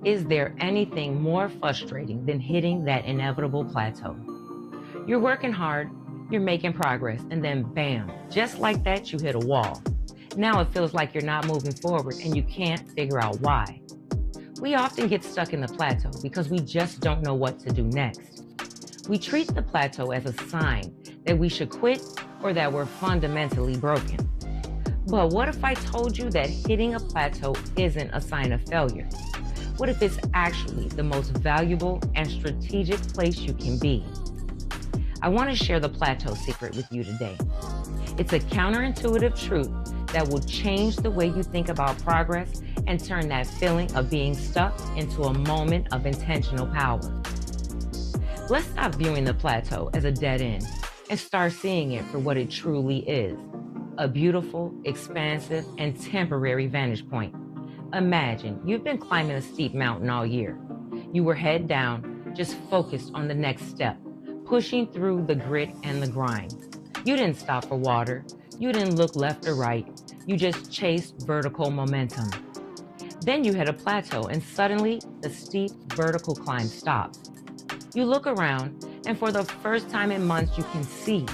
Is there anything more frustrating than hitting that inevitable plateau? You're working hard, you're making progress, and then bam, just like that, you hit a wall. Now it feels like you're not moving forward and you can't figure out why. We often get stuck in the plateau because we just don't know what to do next. We treat the plateau as a sign that we should quit or that we're fundamentally broken. But what if I told you that hitting a plateau isn't a sign of failure? What if it's actually the most valuable and strategic place you can be? I want to share the Plateau Secret with you today. It's a counterintuitive truth that will change the way you think about progress and turn that feeling of being stuck into a moment of intentional power. Let's stop viewing the plateau as a dead end and start seeing it for what it truly is, a beautiful, expansive, and temporary vantage point. Imagine you've been climbing a steep mountain all year. You were head down, just focused on the next step, pushing through the grit and the grind. You didn't stop for water. You didn't look left or right. You just chased vertical momentum. Then you hit a plateau and suddenly the steep vertical climb stops. You look around and for the first time in months you can see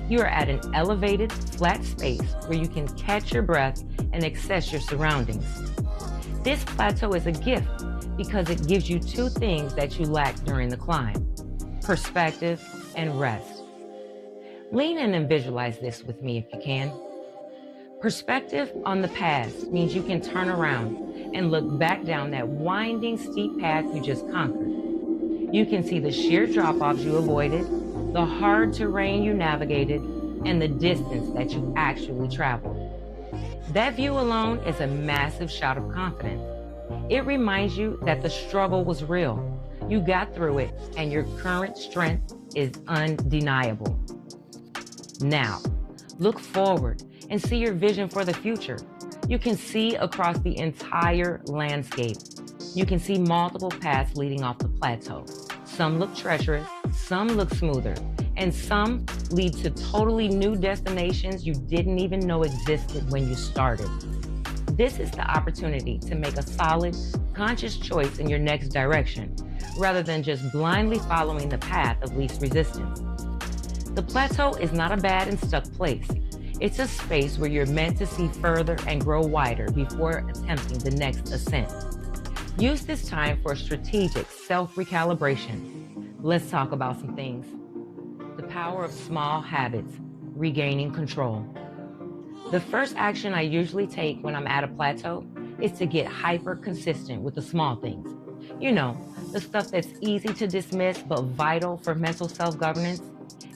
you are at an elevated, flat space where you can catch your breath and access your surroundings. This plateau is a gift because it gives you two things that you lacked during the climb: perspective and rest. Lean in and visualize this with me if you can. Perspective on the past means you can turn around and look back down that winding, steep path you just conquered. You can see the sheer drop-offs you avoided, the hard terrain you navigated, and the distance that you actually traveled. That view alone is a massive shot of confidence. It reminds you that the struggle was real. You got through it, and your current strength is undeniable. Now, look forward and see your vision for the future. You can see across the entire landscape. You can see multiple paths leading off the plateau. Some look treacherous, some look smoother, and some lead to totally new destinations you didn't even know existed when you started. This is the opportunity to make a solid, conscious choice in your next direction, rather than just blindly following the path of least resistance. The plateau is not a bad and stuck place. It's a space where you're meant to see further and grow wider before attempting the next ascent. Use this time for strategic self-recalibration. Let's talk about some things. The power of small habits, regaining control. The first action I usually take when I'm at a plateau is to get hyper-consistent with the small things. You know, the stuff that's easy to dismiss but vital for mental self-governance.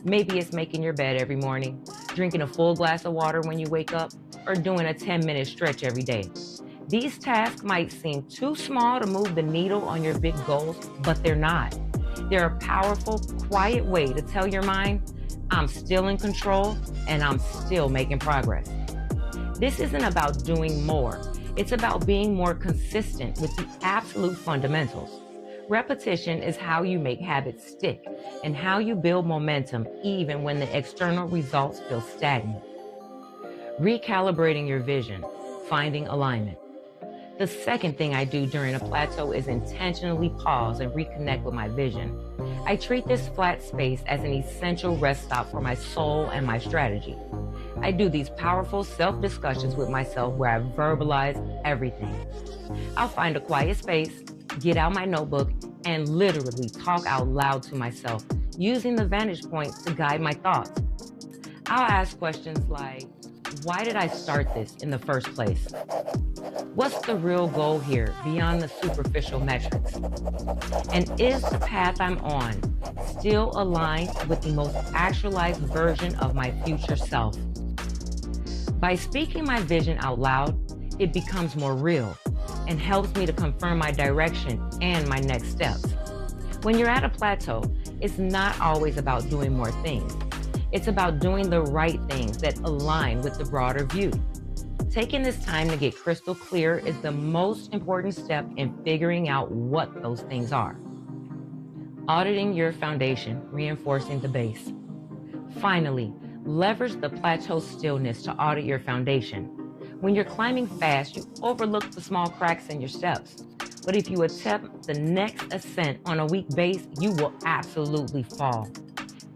Maybe it's making your bed every morning, drinking a full glass of water when you wake up, or doing a 10-minute stretch every day. These tasks might seem too small to move the needle on your big goals, but they're not. They're a powerful, quiet way to tell your mind, I'm still in control and I'm still making progress. This isn't about doing more. It's about being more consistent with the absolute fundamentals. Repetition is how you make habits stick and how you build momentum even when the external results feel stagnant. Recalibrating your vision, finding alignment. The second thing I do during a plateau is intentionally pause and reconnect with my vision. I treat this flat space as an essential rest stop for my soul and my strategy. I do these powerful self-discussions with myself where I verbalize everything. I'll find a quiet space, get out my notebook, and literally talk out loud to myself, using the vantage point to guide my thoughts. I'll ask questions like, why did I start this in the first place? What's the real goal here beyond the superficial metrics? And is the path I'm on still aligned with the most actualized version of my future self? By speaking my vision out loud, it becomes more real and helps me to confirm my direction and my next steps. When you're at a plateau, it's not always about doing more things. It's about doing the right things that align with the broader view. Taking this time to get crystal clear is the most important step in figuring out what those things are. Auditing your foundation, reinforcing the base. Finally, leverage the plateau stillness to audit your foundation. When you're climbing fast, you overlook the small cracks in your steps. But if you attempt the next ascent on a weak base, you will absolutely fall.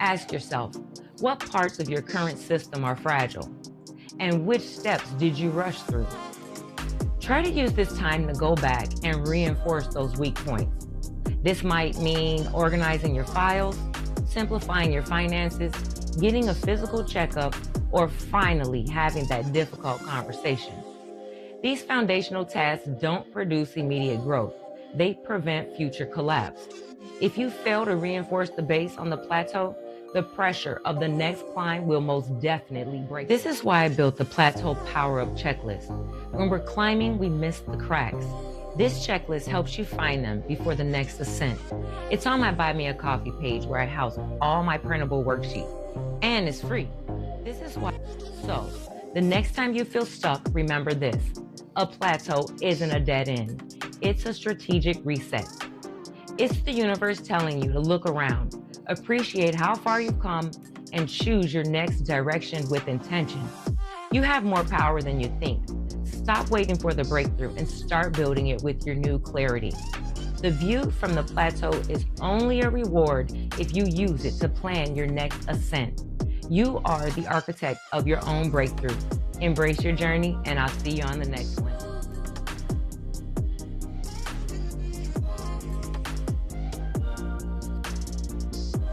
Ask yourself, what parts of your current system are fragile? And which steps did you rush through? Try to use this time to go back and reinforce those weak points. This might mean organizing your files, simplifying your finances, getting a physical checkup, or finally having that difficult conversation. These foundational tasks don't produce immediate growth. They prevent future collapse. If you fail to reinforce the base on the plateau, the pressure of the next climb will most definitely break. This is why I built the Plateau Power-Up Checklist. When we're climbing, we miss the cracks. This checklist helps you find them before the next ascent. It's on my Buy Me a Coffee page where I house all my printable worksheets, and it's free. This is why. So, the next time you feel stuck, remember this. A plateau isn't a dead end. It's a strategic reset. It's the universe telling you to look around, appreciate how far you've come, and choose your next direction with intention. You have more power than you think. Stop waiting for the breakthrough and start building it with your new clarity. The view from the plateau is only a reward if you use it to plan your next ascent. You are the architect of your own breakthrough. Embrace your journey, and I'll see you on the next one.